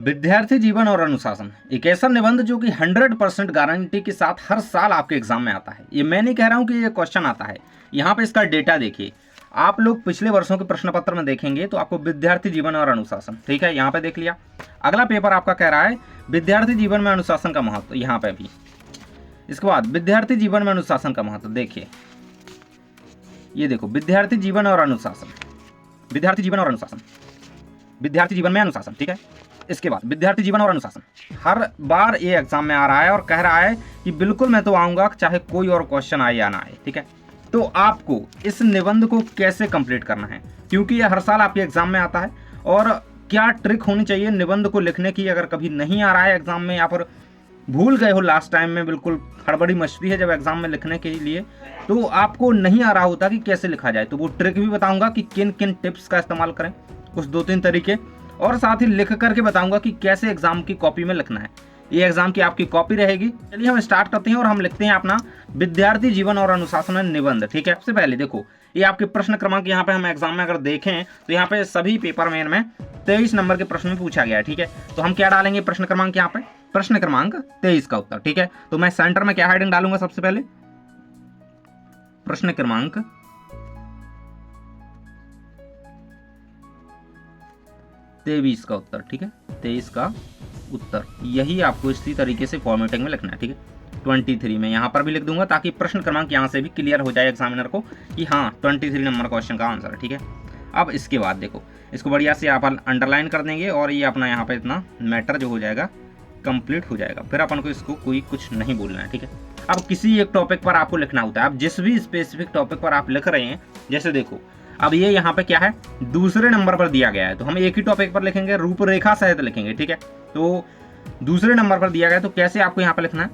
विद्यार्थी जीवन और अनुशासन एक ऐसा निबंध जो कि 100% गारंटी के साथ हर साल आपके एग्जाम में आता है। ये मैं नहीं कह रहा हूँ कि ये क्वेश्चन आता है। यहाँ पे इसका डेटा देखिए, आप लोग पिछले वर्षों के प्रश्न पत्र में देखेंगे तो आपको विद्यार्थी जीवन और अनुशासन, ठीक है, यहाँ पे देख लिया। अगला पेपर आपका कह रहा है विद्यार्थी जीवन में अनुशासन का महत्व, यहाँ पे भी। इसके बाद विद्यार्थी जीवन में अनुशासन का महत्व देखिए, ये देखो, विद्यार्थी जीवन और अनुशासन, विद्यार्थी जीवन और अनुशासन, विद्यार्थी जीवन में अनुशासन, ठीक है। इसके बाद विद्यार्थी जीवन और अनुशासन हर बार ये एग्जाम में आ रहा है और कह रहा है कि बिल्कुल मैं तो आऊँगा चाहे कोई और क्वेश्चन आए या ना आए, ठीक है। तो आपको इस निबंध को कैसे कंप्लीट करना है, क्योंकि ये हर साल आपके एग्जाम में आता है। और क्या ट्रिक होनी चाहिए निबंध को लिखने की, अगर कभी नहीं आ रहा है एग्जाम में या फिर भूल गए हो लास्ट टाइम में, बिल्कुल हड़बड़ी मचती है जब एग्जाम में लिखने के लिए, तो आपको नहीं आ रहा होता कि कैसे लिखा जाए, तो वो ट्रिक भी बताऊंगा कि किन किन टिप्स का इस्तेमाल करें, कुछ 2-3 तरीके, और साथ ही लिख करके बताऊंगा कि कैसे एग्जाम की कॉपी में लिखना है। ये एग्जाम की आपकी कॉपी रहेगी। चलिए हम स्टार्ट करते हैं और हम लिखते हैं अपना विद्यार्थी जीवन और अनुशासन निबंध, ठीक है। सबसे पहले देखो, ये आपके प्रश्न क्रमांक यहाँ पे हम एग्जाम में अगर देखें तो यहाँ पे सभी पेपर में 23 नंबर के प्रश्न में पूछा गया है, ठीक है। तो हम क्या डालेंगे प्रश्न क्रमांक, यहाँ पे प्रश्न क्रमांक 23 का उत्तर, ठीक है। तो मैं सेंटर में क्या हेडिंग डालूंगा, सबसे पहले प्रश्न क्रमांक 23 का उत्तर, ठीक है, 23 का उत्तर। यही आपको इसी तरीके से फॉर्मेटिंग में लिखना है, ठीक है। 23 में यहाँ पर भी लिख दूंगा ताकि प्रश्न क्रमांक यहाँ से भी क्लियर हो जाए एग्जामिनर को कि हाँ 23 नंबर क्वेश्चन का आंसर है, ठीक है। अब इसके बाद देखो, इसको बढ़िया से आप अंडरलाइन कर देंगे और ये अपना यहाँ पे इतना मैटर जो हो जाएगा कंप्लीट हो जाएगा। फिर अपन को इसको कोई कुछ नहीं बोलना है, ठीक है। अब किसी एक टॉपिक पर आपको लिखना होता है, अब जिस भी स्पेसिफिक टॉपिक पर आप लिख रहे हैं, जैसे देखो अब ये यहाँ पे क्या है, दूसरे नंबर पर दिया गया है, तो हम एक ही टॉपिक पर लिखेंगे, रूपरेखा सहित लिखेंगे, ठीक है। तो दूसरे नंबर पर दिया गया है, तो कैसे आपको यहाँ पे लिखना है,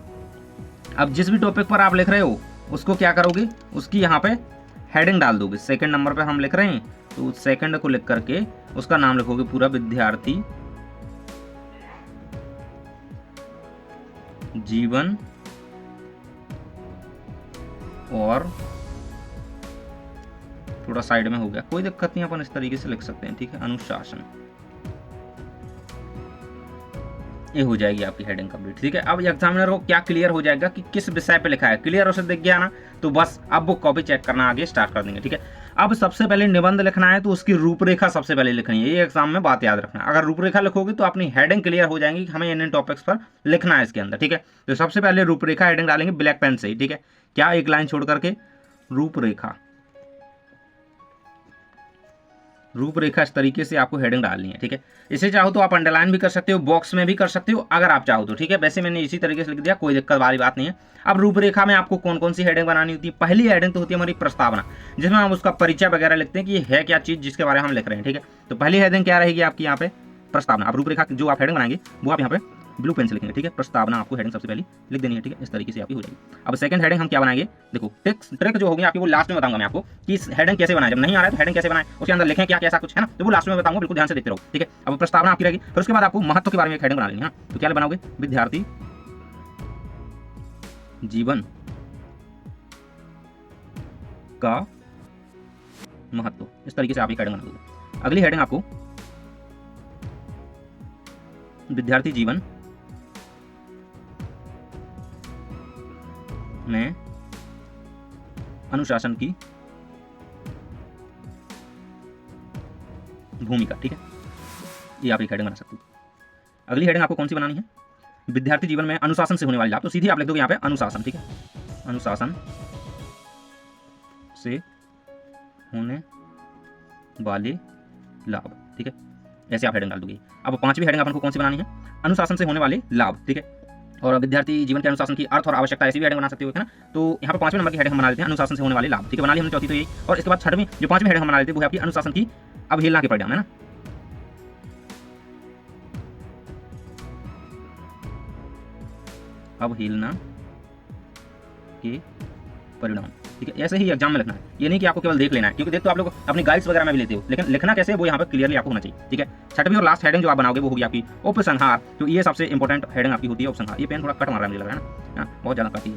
अब जिस भी टॉपिक पर आप लिख रहे हो उसको क्या करोगे, उसकी यहाँ पे हेडिंग डाल दोगे। सेकंड नंबर पे हम लिख रहे हैं तो सेकंड को लिख करके उसका नाम लिखोगे पूरा, विद्यार्थी जीवन और, थोड़ा साइड में हो गया, कोई दिक्कत नहीं, अपन इस तरीके से लिख सकते हैं, ठीक है, अनुशासन। ये हो जाएगी आपकी हेडिंग कंप्लीट, ठीक है। अब एग्जामिनर को क्या क्लियर हो जाएगा कि किस विषय पे लिखा है, क्लियर उसे दिख गया ना, तो बस अब वो कॉपी चेक करना आगे स्टार्ट कर देंगे, ठीक है। अब सबसे पहले निबंध लिखना है तो उसकी रूपरेखा सबसे पहले लिखनी है, ये एग्जाम में बात याद रखना है। अगर रूपरेखा लिखोगे तो अपनी हेडिंग क्लियर हो जाएंगी कि हमें इन टॉपिक्स पर लिखना है इसके अंदर, ठीक है। तो सबसे पहले रूपरेखा हेडिंग डालेंगे ब्लैक पेन से ही, ठीक है, क्या एक लाइन छोड़ करके रूपरेखा, रूपरेखा इस तरीके से आपको हेडिंग डालनी है, ठीक है। इसे चाहो तो आप अंडरलाइन भी कर सकते हो, बॉक्स में भी कर सकते हो अगर आप चाहो तो, ठीक है। वैसे मैंने इसी तरीके से लिख दिया, कोई दिक्कत वाली बात नहीं है। अब रूपरेखा में आपको कौन कौन सी हेडिंग बनानी होती है, पहली हेडिंग तो होती है हमारी प्रस्तावना, जिसमें हम उसका परिचय वगैरह लिखते हैं कि ये है क्या चीज़ जिसके बारे में हम लिख रहे हैं, ठीक है। तो पहली हेडिंग क्या रहेगी आपकी यहाँ पे, प्रस्तावना। अब रूपरेखा जो आप हेडिंग बनाएंगे वो आप यहाँ पे ब्लू पेन से लिखेंगे, ठीक है। प्रस्तावना आपको हेडिंग सबसे पहले लिख देनी है, ठीक है, इस तरीके से आपकी हो जाएगी। अब सेकंड हेडिंग हम क्या बनाएंगे, देखो ट्रिक जो होगी आपकी वो लास्ट में बताऊंगा मैं आपको कि इस हेडिंग कैसे बनाए, जब नहीं आ रहा है तो हेडिंग कैसे बनाए, उसके अंदर लिखें क्या कैसा कुछ है ना, तो वो लास्ट में बताऊंगा, बिल्कुल ध्यान से देखते रहो, ठीक है। अब प्रस्तावना आपकी रहेगी, फिर उसके बाद आपको महत्व के बारे में एक हेडिंग बना लेनी है, तो क्या बनाओगे, विद्यार्थी जीवन का महत्व, इस तरीके से आप एक हेडिंग बना दोगे। अगली हेडिंग आपको विद्यार्थी जीवन में अनुशासन की भूमिका, ठीक है, ये आप एक हेडिंग बना सकते हो। अगली हेडिंग आपको कौन सी बनानी है, विद्यार्थी जीवन में अनुशासन से होने वाले लाभ, तो सीधी आप लिख दोगे यहाँ पे अनुशासन, ठीक है, अनुशासन से होने वाले लाभ, ठीक है, ऐसे आप हेडिंग डाल दोगे। अब पांचवी हेडिंग अपन को कौन सी बनानी है, अनुशासन से होने वाले लाभ, ठीक है, और विद्यार्थी जीवन के अनुशासन की अर्थ और आवश्यकता, ऐसी भी हेडिंग बना सकते हो, है ना। तो यहाँ पर 5वें नंबर की हेडिंग हम बना लेते हैं अनुशासन से होने वाले लाभ, ठीक है, बना ली हमने चौथी तो यही। और इसके बाद छठवीं जो 5वीं हेडिंग हम बना लेते हैं वो है आपकी अनुशासन की अवहेलना के परिणाम, है ना। अवहेलना के परिणाम, ठीक है, ऐसे ही एग्जाम में लिखना है, ये नहीं कि आपको केवल देख लेना है, क्योंकि देख तो आप लोग अपनी गाइड्स वगैरह में भी लेते हो, लेकिन लिखना कैसे वो यहाँ पर क्लियरली आपको होना चाहिए, ठीक है। छठवीं और लास्ट हेडिंग जो आप बनाओगे वो होगी आपकी उपसंहार, तो ये सबसे इंपॉर्टेंट हेडिंग आपकी होती है उपसंहार। ये पेन थोड़ा कट मार रहा है मुझे लग रहा है ना, बहुत ज़्यादा कटी है।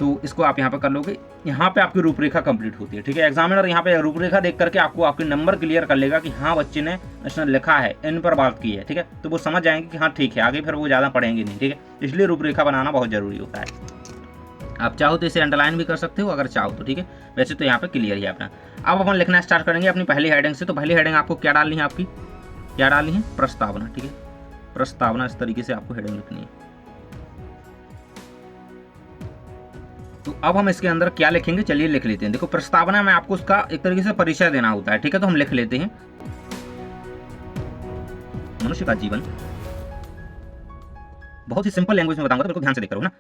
तो इसको आप यहाँ पे कर लोगे। यहाँ पे आपकी रूपरेखा कंप्लीट होती है, ठीक है। एग्जामिनर यहाँ पे रूपरेखा देख करके आपको आपके नंबर क्लियर कर लेगा कि हाँ बच्चे ने इसने लिखा है, इन पर बात की है, ठीक है। तो वो समझ जाएंगे कि हाँ ठीक है, आगे फिर वो ज़्यादा पढ़ेंगे नहीं, ठीक है। इसलिए रूपरेखा बनाना बहुत ज़रूरी होता है। आप चाहो तो इसे अंडरलाइन भी कर सकते हो अगर चाहो तो, ठीक है। वैसे तो यहाँ पे क्लियर ही है अपना। अब अपन लिखना स्टार्ट करेंगे अपनी पहली हेडिंग से। तो पहली हेडिंग आपको क्या डालनी है, आपकी क्या डालनी है, प्रस्तावना, ठीक है। प्रस्तावना, इस तरीके से आपको हेडिंग लिखनी है। तो अब हम इसके अंदर क्या लिखेंगे, चलिए लिख लेते हैं। देखो प्रस्तावना में आपको उसका एक तरीके से परिचय देना होता है, ठीक है। तो हम लिख लेते हैं मनुष्य का जीवन। बहुत ही सिंपल लैंग्वेज में बताऊंगा तो बिल्कुल ध्यान से देख करो ना।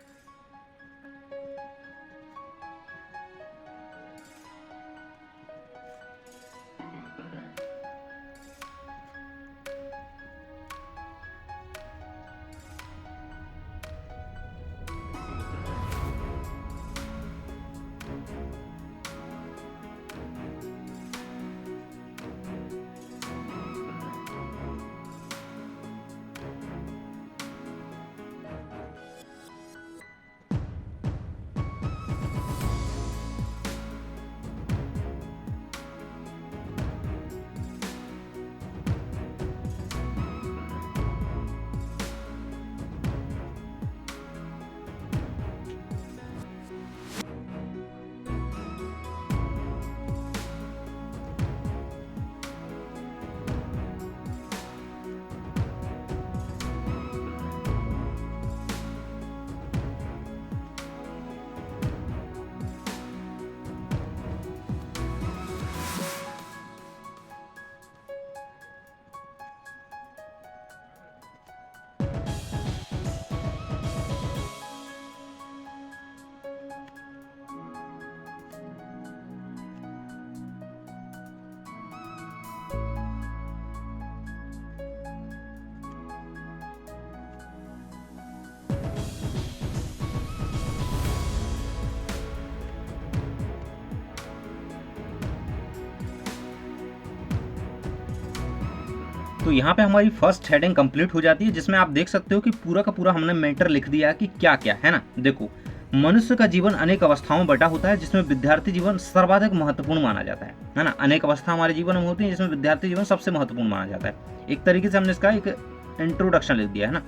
तो यहाँ पे हमारी फर्स्ट हेडिंग कंप्लीट हो जाती है, जिसमें आप देख सकते हो कि पूरा का पूरा हमने मैटर लिख दिया है कि क्या क्या है ना। देखो मनुष्य का जीवन अनेक अवस्थाओं में बटा होता है, जिसमें विद्यार्थी जीवन सर्वाधिक महत्वपूर्ण माना जाता है ना। अनेक अवस्था हमारे जीवन में होती है, जिसमें विद्यार्थी जीवन सबसे महत्वपूर्ण माना जाता है। एक तरीके से हमने इसका एक इंट्रोडक्शन लिख दिया है ना।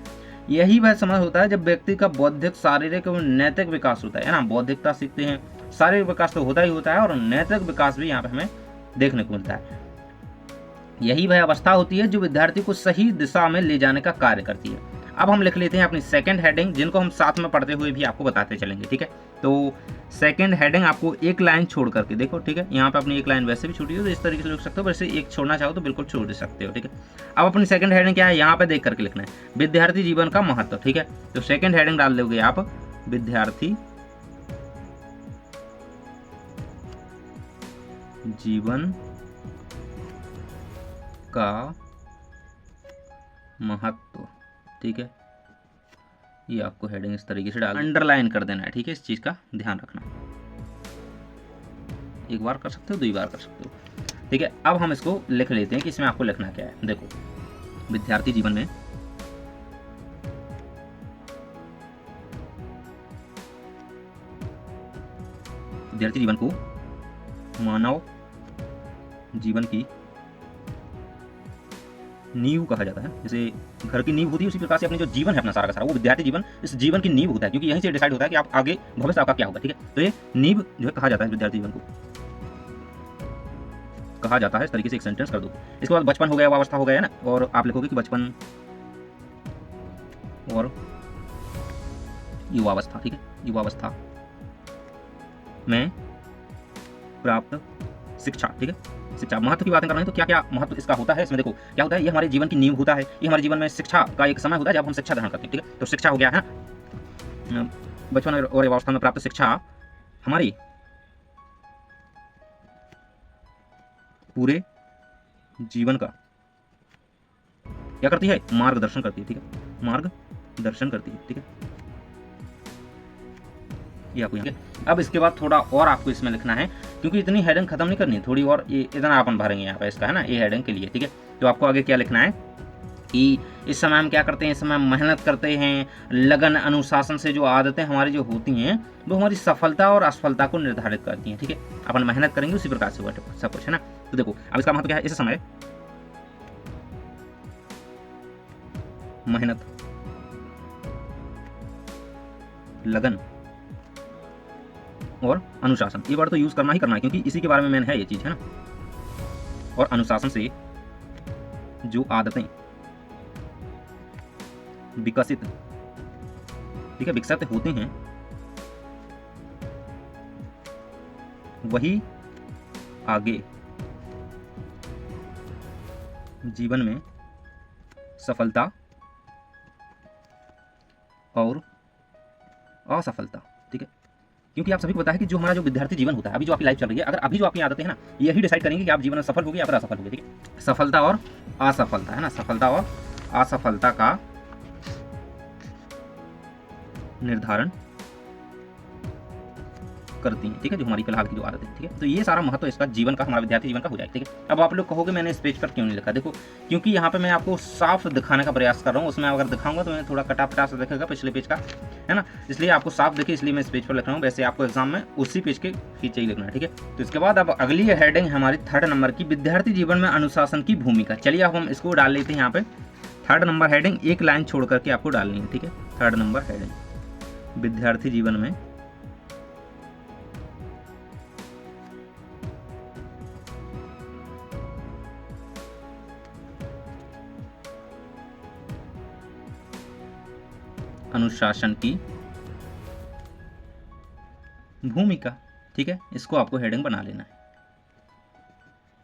यही वह समय होता है जब व्यक्ति का बौद्धिक, शारीरिक और नैतिक विकास होता है ना। बौद्धिकता सीखते हैं, शारीरिक विकास तो होता ही होता है और नैतिक विकास भी यहाँ पे हमें देखने को मिलता है। यही वह अवस्था होती है जो विद्यार्थी को सही दिशा में ले जाने का कार्य करती है। अब हम लिख लेते हैं अपनी सेकंड हेडिंग, जिनको हम साथ में पढ़ते हुए भी आपको बताते चलेंगे, ठीक है। तो सेकंड हेडिंग आपको एक लाइन छोड़ करके देखो, ठीक है। यहाँ पे अपनी एक लाइन वैसे भी छोटी हो तो इस तरीके से लिख सकते हो, वैसे एक छोड़ना चाहो तो बिल्कुल छोड़ सकते हो, ठीक है। अब अपनी सेकंड हेडिंग क्या है, यहाँ पे देख करके लिखना है विद्यार्थी जीवन का महत्व, ठीक है। तो सेकंड हेडिंग डाल दोगे आप विद्यार्थी जीवन का महत्व, ठीक है। ये आपको हेडिंग इस तरीके से डाल अंडरलाइन कर देना है, ठीक है। इस चीज का ध्यान रखना, एक बार कर सकते हो, 2 बार कर सकते हो, ठीक है। अब हम इसको लिख लेते हैं कि इसमें आपको लिखना क्या है। देखो विद्यार्थी जीवन में विद्यार्थी जीवन को मानव जीवन की नींव कहा जाता है। जैसे घर की नींव होती है, उसी प्रकार से अपने जो जीवन है अपना सारा का सारा, वो विद्यार्थी जीवन इस जीवन की नींव होता है, क्योंकि यहीं से डिसाइड होता है कि आप आगे भविष्य आपका क्या होगा, ठीक है। तो ये नींव जो है कहा जाता है विद्यार्थी जीवन को कहा जाता है। इस तरीके से एक सेंटेंस कर दो। इसके बाद बचपन हो गया, अवस्था हो गया ना, और आप लिखोगे कि बचपन और युवावस्था, ठीक है। युवावस्था में प्राप्त शिक्षा, ठीक है। शिक्षा महत्व की बातें कर रहे हैं तो क्या क्या महत्व इसका होता है, इसमें देखो क्या होता है। ये हमारे जीवन की नींव होता है, ये हमारे जीवन में शिक्षा का एक समय होता है जब हम शिक्षा ग्रहण करते हैं, ठीक है। तो शिक्षा हो गया है, बचपन और अवस्था में प्राप्त शिक्षा हमारी पूरे जीवन का क्या करती है, मार्गदर्शन करती है, ठीक है। मार्गदर्शन करती है, ठीक है। ये आपको यहाँ अब इसके बाद थोड़ा और आपको इसमें लिखना है, क्योंकि इतनी हेडिंग खत्म नहीं करनी है, थोड़ी और ये इतना अपन भरेंगे यहाँ पे इसका, है ना, ये हेडिंग के लिए, ठीक है। तो आपको आगे क्या लिखना है कि इस समय हम क्या करते हैं, इस समय हम मेहनत करते हैं, लगन अनुशासन से जो आदतें हमारी जो होती हैं वो हमारी सफलता और असफलता को निर्धारित करती हैं। ठीक है, अपन मेहनत करेंगे उसी प्रकार से होगा सब कुछ, है ना। तो देखो अब इसका महत्व क्या है, इस समय मेहनत, लगन और अनुशासन, ये वर्ड तो यूज करना ही करना है क्योंकि इसी के बारे में मेन है ये चीज, है ना। और अनुशासन से जो आदतें विकसित, ठीक है, विकसित होते हैं वही आगे जीवन में सफलता और असफलता, ठीक है। क्योंकि आप सभी को पता है कि जो हमारा जो विद्यार्थी जीवन होता है, अभी जो आपकी लाइफ चल रही है, अगर अभी जो आपकी आदतें हैं ना, यही डिसाइड करेंगे कि आप जीवन में सफल होगे या फिर असफल होगे, ठीक है। सफलता और असफलता, है ना, सफलता और असफलता का निर्धारण करती हैं, ठीक है, जो हमारी फिलहाल की जो आदत है, ठीक है। तो ये सारा महत्व इसका जीवन का, हमारा विद्यार्थी जीवन का हो जाए, ठीक है। अब आप लोग कहोगे मैंने इस पेज पर क्यों नहीं लिखा, देखो क्योंकि यहाँ पे मैं आपको साफ दिखाने का प्रयास कर रहा हूँ, उसमें अगर दिखाऊंगा तो मैं थोड़ा कटा सा दिखेगा पिछले पेज का, है ना, इसलिए आपको साफ दिखे इसलिए मैं इस पेज पर लिख रहा हूँ। वैसे आपको एग्जाम में उसी पेज के पीछे ही लिखना है, ठीक है। तो इसके बाद अब अगली हेडिंग हमारी 3rd नंबर की, विद्यार्थी जीवन में अनुशासन की भूमिका। चलिए अब हम इसको डाल लेते हैं यहाँ पे। 3rd नंबर हेडिंग एक लाइन छोड़ करके आपको डालनी है, ठीक है। 3rd नंबर हेडिंग, विद्यार्थी जीवन में अनुशासन की भूमिका, ठीक है। इसको आपको हेडिंग बना लेना है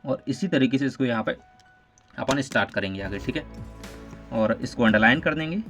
और इसी तरीके से इसको यहाँ पे अपन स्टार्ट करेंगे आगे, ठीक है। और इसको अंडरलाइन कर देंगे।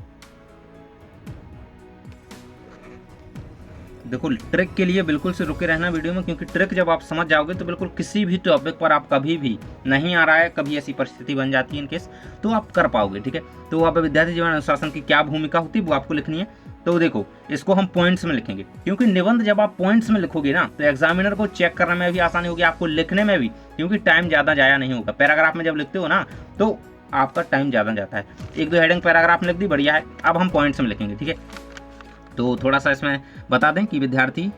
देखो ट्रिक के लिए बिल्कुल से रुके रहना वीडियो में, क्योंकि ट्रिक जब आप समझ जाओगे तो बिल्कुल किसी भी टॉपिक पर आप कभी भी नहीं आ रहा है, कभी ऐसी परिस्थिति बन जाती है इनकेस, तो आप कर पाओगे, ठीक है। तो वहाँ पर विद्यार्थी जीवन अनुशासन की क्या भूमिका होती है वो आपको लिखनी है। तो देखो इसको हम पॉइंट्स में लिखेंगे, क्योंकि निबंध जब आप पॉइंट्स में लिखोगे ना तो एग्जामिनर को चेक करने में भी आसानी होगी, आपको लिखने में भी, क्योंकि टाइम ज़्यादा जाया नहीं होगा। पैराग्राफ में जब लिखते हो ना तो आपका टाइम ज़्यादा जाता है। 1-2 हेडिंग पैराग्राफ में लिख दी, बढ़िया है। अब हम पॉइंट्स में लिखेंगे, ठीक है। तो थोड़ा सा इसमें बता दें कि विद्यार्थी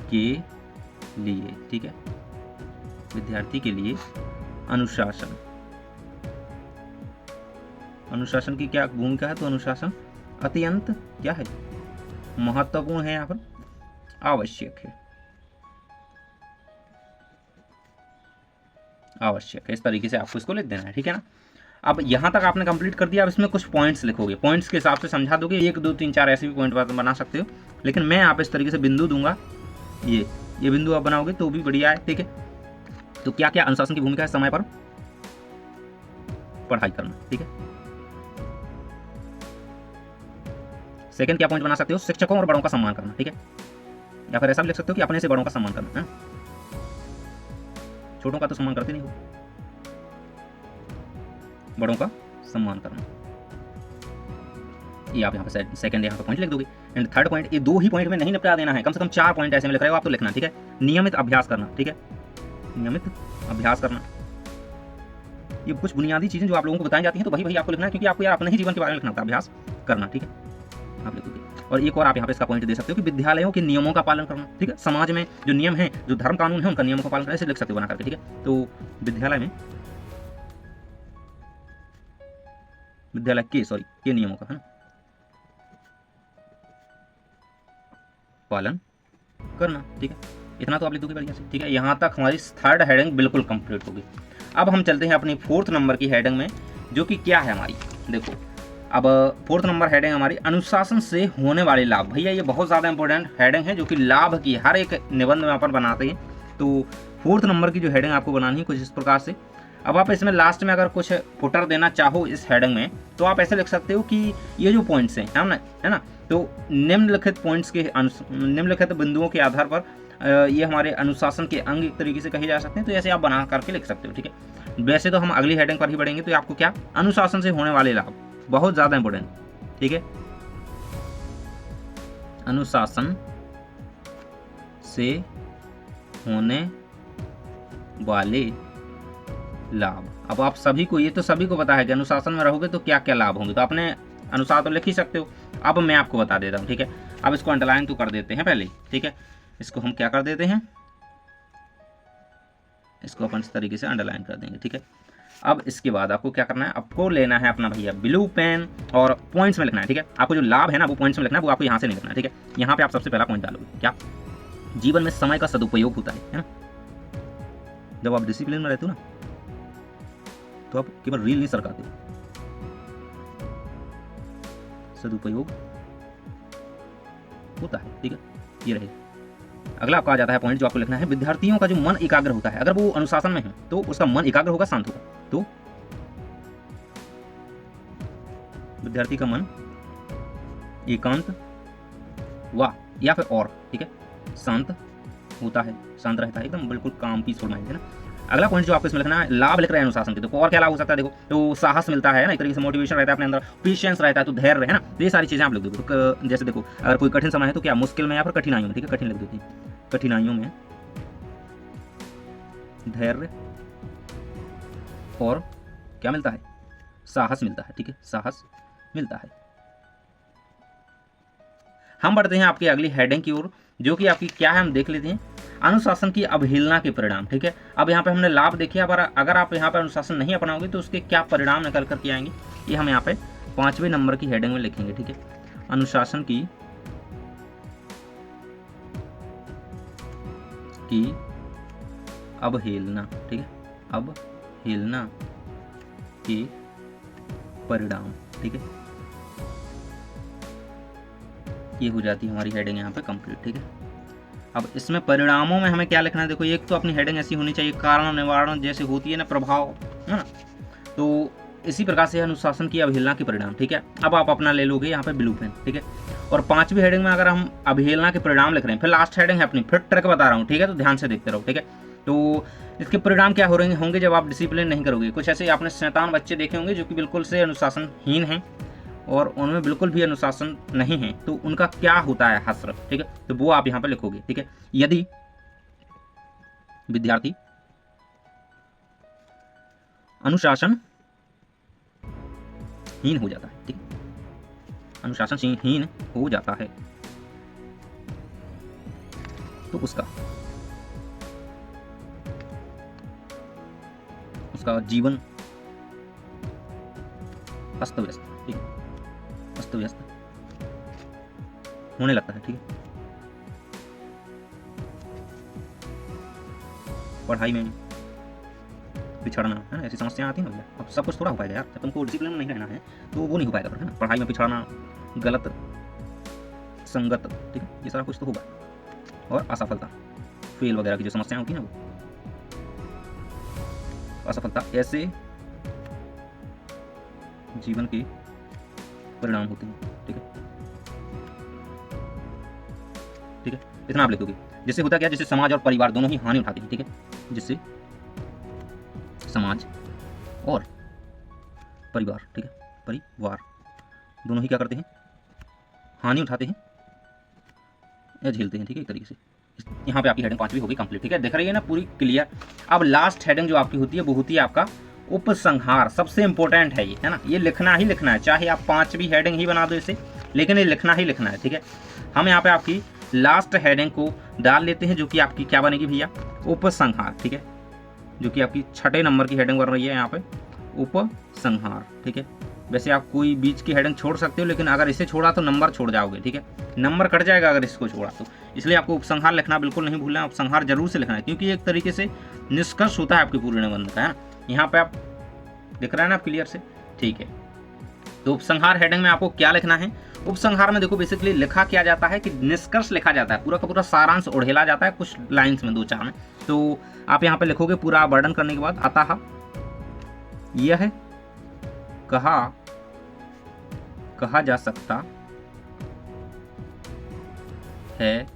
के लिए, ठीक है, विद्यार्थी के लिए अनुशासन की क्या भूमिका है। तो अनुशासन अत्यंत क्या है, महत्वपूर्ण है, यहाँ पर आवश्यक है, इस तरीके से आपको इसको लिख देना है, ठीक है ना। अब यहाँ तक आपने कंप्लीट कर दिया। अब इसमें कुछ पॉइंट्स लिखोगे, पॉइंट्स के हिसाब से समझा दोगे। 1, 2, 3, 4 ऐसे भी पॉइंट बना सकते हो, लेकिन मैं आप इस तरीके से बिंदु दूंगा, ये बिंदु आप बनाओगे तो भी बढ़िया है, ठीक है। तो क्या क्या अनुशासन की भूमिका है, समय पर पढ़ाई करना, ठीक है। सेकंड क्या पॉइंट बना सकते हो, शिक्षकों और बड़ों का सम्मान करना, ठीक है। या फिर ऐसा भी लिख सकते हो कि अपने से बड़ों का सम्मान करना है, छोटों का तो सम्मान करते नहीं हो, बड़ों का सम्मान करना। ये आप यहाँ पे सेकंड यहाँ पे पॉइंट लिख दोगे। एंड 3rd पॉइंट, ये 2 ही पॉइंट में नहीं निपटा देना है, कम से कम 4 पॉइंट ऐसे में लिख रहे हो आप तो लिखना, ठीक है। नियमित अभ्यास करना, ठीक है, नियमित अभ्यास करना। ये कुछ बुनियादी चीजें जो आप लोगों को बताई जाती हैं तो वही आपको लिखना है, क्योंकि आपको यार अपने ही जीवन के बारे में लिखना होता है, अभ्यास करना, ठीक है, आप लिखोगे। और एक और आप यहाँ पे इसका पॉइंट दे सकते हो कि विद्यालयों के नियमों का पालन करना, ठीक है। समाज में जो नियम है, जो धर्म कानून है, उनका नियमों का पालन करना, ऐसे लिख सकते हो बना करके, ठीक है। तो विद्यालय के नियमों का, है ना, पालन करना, ठीक है। इतना तो आप लिख दोगे बढ़िया से, ठीक है। यहाँ तक हमारी 3rd हेडिंग बिल्कुल कंप्लीट होगी। अब हम चलते हैं अपनी 4th नंबर की हेडिंग में, जो कि क्या है हमारी, देखो अब 4th नंबर हेडिंग हमारी अनुशासन से होने वाले लाभ। भैया ये बहुत ज़्यादा इंपॉर्टेंट हेडिंग है, जो कि लाभ की हर एक निबंध में अपन बनाते हैं। तो 4th नंबर की जो हेडिंग आपको बनानी है कुछ इस प्रकार से। अब आप इसमें लास्ट में अगर कुछ फुटर देना चाहो इस हेडिंग में, तो आप ऐसे लिख सकते हो कि ये जो पॉइंट्स हैं, है ना, तो निम्नलिखित पॉइंट्स के निम्नलिखित बिंदुओं के आधार पर ये हमारे अनुशासन के अंग एक तरीके से कहे जा सकते हैं। तो ऐसे आप बना करके लिख सकते हो, ठीक है। वैसे तो हम अगली हेडिंग पर ही बढ़ेंगे। तो आपको क्या, अनुशासन से होने वाले लाभ, बहुत ज़्यादा इंपॉर्टेंट, ठीक है। अनुशासन से होने वाले लाभ। अब आप सभी को, ये तो सभी को पता है कि अनुशासन में रहोगे तो क्या क्या लाभ होंगे, तो अपने अनुसार तो लिख ही सकते हो। अब मैं आपको बता देता हूँ, ठीक है। अब इसको अंडरलाइन तो कर देते हैं पहले, ठीक है। इसको हम क्या कर देते हैं, इसको अपन इस तरीके से अंडरलाइन कर देंगे, ठीक है। अब इसके बाद आपको क्या करना है, आपको लेना है अपना भैया ब्लू पेन और पॉइंट्स में लिखना है, ठीक है। आपको जो लाभ है ना वो पॉइंट्स में लिखना है, वो आपको यहाँ से नहीं लिखना है, ठीक है। यहाँ पे आप सबसे पहला पॉइंट डालोगे क्या, जीवन में समय का सदुपयोग होता है ना। जब आप डिसिप्लिन में रहते हो ना तो आप केवल रील नहीं सरकाते हो, सदुपयोग होता है, ठीक है। ये रहेगा। अगला आपका आ जाता है पॉइंट जो आपको लिखना है, विद्यार्थियों का जो मन एकाग्र होता है, अगर वो अनुशासन में है तो उसका मन एकाग्र होगा, शांत होगा। तो विद्यार्थी का मन एकांत व या फिर और, ठीक है, शांत होता है, शांत रहता है, एकदम बिल्कुल काम पीसफुल माइंड है ना। अगला पॉइंट जो आपको इसमें लिखना है, लाभ लिख रहे हैं अनुशासन के, तो और क्या लाभ हो सकता है, देखो तो साहस मिलता है ना, एक तरीके से मोटिवेशन रहता है अपने अंदर, पेशेंस रहता है, तो धैर्य है ना, तो ये सारी चीजें आप लिख दोगे। तो जैसे देखो अगर कोई कठिन समय है तो क्या मुश्किल में या फिर कठिनाइयों में, ठीक है, कठिन लिख देते हैं, कठिनाइयों में धैर्य और क्या मिलता है, साहस मिलता है, ठीक है, साहस मिलता है। हम बढ़ते हैं आपकी अगली हेडिंग की ओर, जो कि आपकी क्या है हम देख लेते हैं, अनुशासन की अवहेलना के परिणाम, ठीक है। अब यहाँ पे हमने लाभ देखे, अब अगर आप यहाँ पे अनुशासन नहीं अपनाओगे तो उसके क्या परिणाम निकल कर के आएंगे, ये हम यहाँ पे 5वें नंबर की हेडिंग में लिखेंगे, ठीक है। अनुशासन की अवहेलना, ठीक है, अवहेलना के परिणाम, ठीक है। ये हो जाती है हमारी हेडिंग यहाँ पे कंप्लीट, ठीक है। अब इसमें परिणामों में हमें क्या लिखना है, देखो एक तो अपनी हेडिंग ऐसी होनी चाहिए, कारण निवारण जैसे होती है ना, प्रभाव, है ना, तो इसी प्रकार से अनुशासन की अवहेलना के परिणाम, ठीक है। अब आप अपना ले लोगे यहाँ पे ब्लू पेन, ठीक है। और 5वीं हेडिंग में अगर हम अवहेलना के परिणाम लिख रहे हैं, फिर लास्ट हेडिंग है अपनी, फिर ट्रिक बता रहा हूँ, ठीक है, तो ध्यान से देखते रहो, ठीक है। तो इसके परिणाम क्या हो रहे होंगे जब आप डिसिप्लिन नहीं करोगे। कुछ ऐसे आपने शैतान बच्चे देखे होंगे जो कि बिल्कुल से अनुशासनहीन हैं और उनमें बिल्कुल भी अनुशासन नहीं है, तो उनका क्या होता है हश्र, ठीक है, तो वो आप यहाँ पे लिखोगे, ठीक है। यदि विद्यार्थी अनुशासन हीन हो जाता है, ठीक है, अनुशासन हीन हो जाता है तो उसका जीवन अस्त व्यस्त, ठीक है, अस्त व्यस्त होने लगता है, ठीक है। पढ़ाई में पिछड़ना, है ना, ऐसी समस्याएं आती हैं ना भैया। अब सब कुछ थोड़ा हो पाएगा यार, जब तुमको डिसिप्लिन में नहीं रहना है तो वो नहीं हो पाएगा, है ना। पढ़ाई में पिछड़ना, गलत संगत, ठीक है, ये सारा कुछ तो होगा। और असफलता, फेल वगैरह की जो समस्याएं होती हैं ना, वो असफलता, ऐसे जीवन के परिणाम होते हैं, ठीक है, ठीक है। इतना आप लिखोगे। जिससे होता क्या, जिससे समाज और परिवार दोनों ही हानि उठाते हैं, ठीक है, जिससे समाज और परिवार, ठीक है, परिवार दोनों ही क्या करते हैं, हानि उठाते हैं या झेलते हैं, ठीक है, एक तरीके से। यहाँ पे आपकी हेडिंग 5वीं होगी कंप्लीट, ठीक है, देख रही है ना पूरी क्लियर। अब लास्ट हेडिंग जो आपकी होती है वो होती है आपका उपसंहार, सबसे इंपॉर्टेंट है ये, है ना, ये लिखना ही लिखना है, चाहे आप 5वीं हेडिंग ही बना दो इसे, लेकिन ये लिखना ही लिखना है, ठीक है। हम यहाँ पे आपकी लास्ट हेडिंग को डाल लेते हैं, जो कि आपकी क्या बनेगी भैया, उपसंहार, ठीक है, जो कि आपकी 6 नंबर की हेडिंग बन रही है यहाँ पे, उपसंहार, ठीक है। वैसे आप कोई बीच की हेडिंग छोड़ सकते हो, लेकिन अगर इसे छोड़ा तो नंबर छोड़ जाओगे, ठीक है, नंबर कट जाएगा अगर इसको छोड़ा तो, इसलिए आपको उपसंहार लिखना बिल्कुल नहीं भूलना है, उपसंहार जरूर से लिखना है, क्योंकि एक तरीके से निष्कर्ष होता है आपके पूरे निबंध का, है ना। यहाँ पे आप दिख रहा है ना आप क्लियर से, ठीक है। तो उपसंहार हेडिंग में आपको क्या लिखना है, उपसंहार में देखो बेसिकली लिखा क्या जाता है कि निष्कर्ष लिखा जाता है, पूरा का पूरा सारांश उड़ेला जाता है कुछ लाइंस में, 2-4 में। तो आप यहाँ पे लिखोगे पूरा वर्णन करने के बाद, अतः यह कहा जा सकता है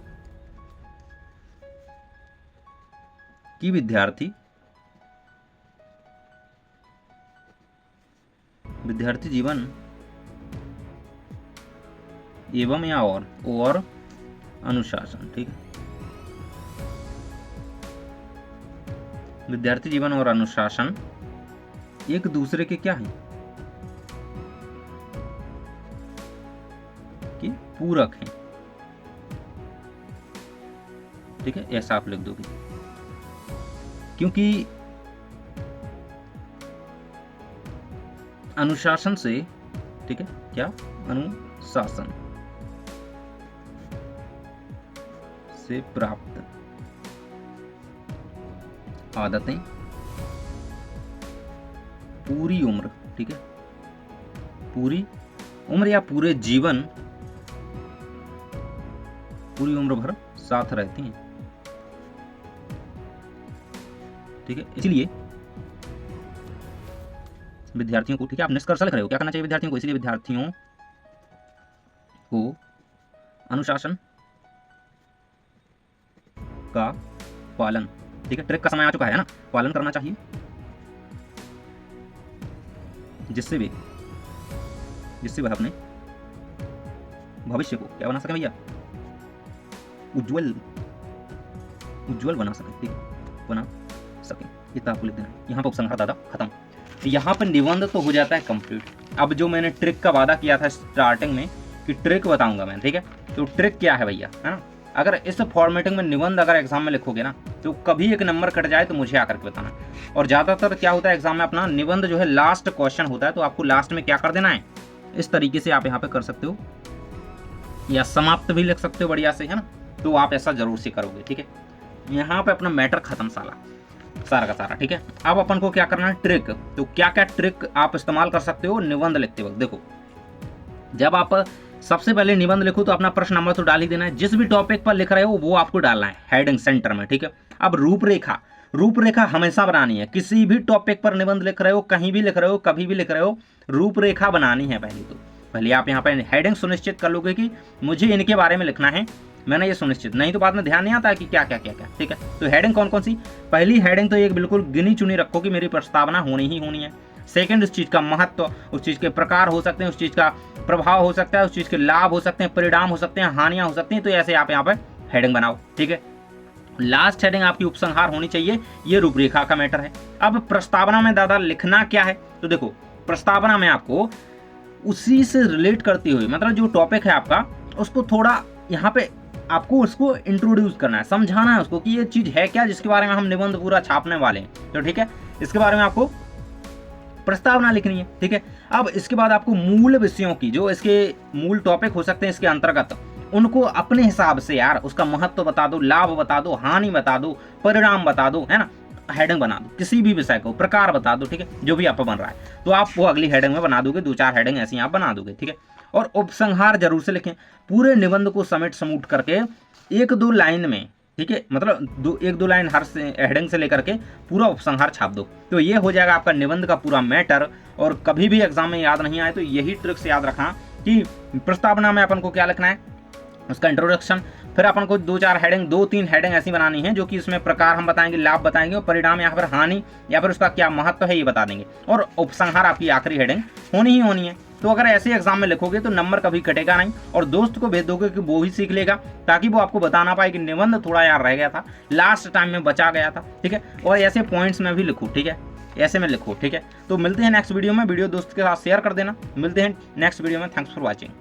कि विद्यार्थी जीवन एवं या और अनुशासन, ठीक है, विद्यार्थी जीवन और अनुशासन एक दूसरे के क्या हैं, कि पूरक हैं। ठीक है, ऐसा आप लिख दोगे, क्योंकि अनुशासन से, ठीक है, क्या, अनुशासन से प्राप्त आदतें पूरी उम्र, ठीक है, पूरी उम्र या पूरे जीवन, पूरी उम्र भर साथ रहती हैं। ठीक है, इसलिए विद्यार्थियों को, ठीक है, आप निष्कर्ष लिख रहे हो, क्या करना चाहिए विद्यार्थियों को, इसलिए विद्यार्थियों को अनुशासन का पालन, ठीक है, ट्रिक का समय आ चुका है ना, पालन करना चाहिए, जिससे वे वह अपने भविष्य को क्या बना सके भैया, उज्जवल बना सके, ठीक है, बना सके। इतना आपको लिख देना है। यहाँ पर उपसंहार दादा खत्म। यहाँ पर निबंध तो हो जाता है कंप्लीट। अब जो मैंने ट्रिक का वादा किया था स्टार्टिंग में कि ट्रिक बताऊंगा मैं, ठीक है, तो ट्रिक क्या है भैया, है ना, अगर इस फॉर्मेटिंग में निबंध अगर एग्जाम में लिखोगे ना तो कभी एक नंबर कट जाए तो मुझे आकर के बताना। और ज़्यादातर क्या होता है एग्जाम में, अपना निबंध जो है लास्ट क्वेश्चन होता है, तो आपको लास्ट में क्या कर देना है, इस तरीके से आप यहाँ पे कर सकते हो, या समाप्त भी लिख सकते हो बढ़िया से, है ना, तो आप ऐसा जरूर से करोगे। ठीक है, यहाँ पे अपना मैटर खत्म सारा का सारा। ठीक है, अब अपन को क्या करना है, ट्रिक। तो क्या क्या ट्रिक आप इस्तेमाल कर सकते हो निबंध लिखते वक्त। देखो, जब आप सबसे पहले निबंध लिखो तो अपना प्रश्न नंबर तो डाल ही देना है, जिस भी टॉपिक पर लिख रहे हो वो आपको डालना है हेडिंग सेंटर में। ठीक है, अब रूपरेखा हमेशा बनानी है, किसी भी टॉपिक पर निबंध लिख रहे हो, कहीं भी लिख रहे हो, कभी भी लिख रहे हो, रूपरेखा बनानी है। पहले आप यहाँ पे हेडिंग सुनिश्चित कर लोगे कि मुझे इनके बारे में लिखना है, मैंने ये सुनिश्चित, नहीं तो बाद में ध्यान नहीं आता है कि क्या क्या क्या क्या। ठीक है, तो हेडिंग कौन कौन सी, पहली हेडिंग तो एक बिल्कुल गिनी चुनी रखो कि मेरी प्रस्तावना होनी ही होनी है। सेकंड, उस चीज़ का महत्व, उस चीज़ के प्रकार हो सकते हैं, उस चीज़ का प्रभाव हो सकता है, उस चीज़ के लाभ हो सकते हैं, परिणाम हो सकते हैं, हानियां हो सकती हैं, तो ऐसे आप यहाँ पर हेडिंग बनाओ। ठीक है, लास्ट हेडिंग आपकी उपसंहार होनी चाहिए, ये रूपरेखा का मैटर है। अब प्रस्तावना में दादा लिखना क्या है, तो देखो प्रस्तावना में आपको उसी से रिलेट करते हुए, मतलब जो टॉपिक है आपका उसको थोड़ा यहाँ पे आपको उसको इंट्रोड्यूस करना है, समझाना है उसको कि ये चीज़ है क्या जिसके बारे में हम निबंध पूरा छापने वाले हैं। तो ठीक है, इसके बारे में आपको प्रस्तावना लिखनी है। ठीक है, अब इसके बाद आपको मूल विषयों की, जो इसके मूल टॉपिक हो सकते हैं इसके अंतर्गत, उनको अपने हिसाब से यार उसका महत्व बता दो, लाभ बता दो, हानि बता दो, परिणाम बता दो, है ना, हेडिंग बना दो, किसी भी विषय को प्रकार बता दो। ठीक है, जो भी आपको बन रहा है तो आप वो अगली हेडिंग में बना दोगे, 2-4 हेडिंग ऐसी आप बना दोगे। ठीक है, और उपसंहार जरूर से लिखें, पूरे निबंध को समेट समूट करके 1-2 लाइन में, ठीक है, मतलब 1-2 लाइन हर हेडिंग से लेकर के पूरा उपसंहार छाप दो, तो ये हो जाएगा आपका निबंध का पूरा मैटर। और कभी भी एग्जाम में याद नहीं आए तो यही ट्रिक्स याद रखना कि प्रस्तावना में अपन को क्या लिखना है, उसका इंट्रोडक्शन, फिर अपन को 2-4 हेडिंग, 2-3 हेडिंग ऐसी बनानी है जो कि इसमें प्रकार हम बताएंगे, लाभ बताएंगे, और परिणाम या फिर हानि या फिर उसका क्या महत्व है ये बता देंगे, और उपसंहार आपकी आखिरी हेडिंग होनी ही होनी है। तो अगर ऐसे एग्जाम में लिखोगे तो नंबर कभी कटेगा नहीं, और दोस्त को भेज दोगे कि वो भी सीख लेगा, ताकि वो आपको बताना पाए कि निबंध थोड़ा यार रह गया था, लास्ट टाइम में बचा गया था। ठीक है, और ऐसे पॉइंट्स में भी लिखो। ठीक है, ऐसे में लिखो। ठीक है, तो मिलते हैं नेक्स्ट वीडियो में, वीडियो दोस्त के साथ शेयर कर देना, मिलते हैं नेक्स्ट वीडियो में। Thanks for watching.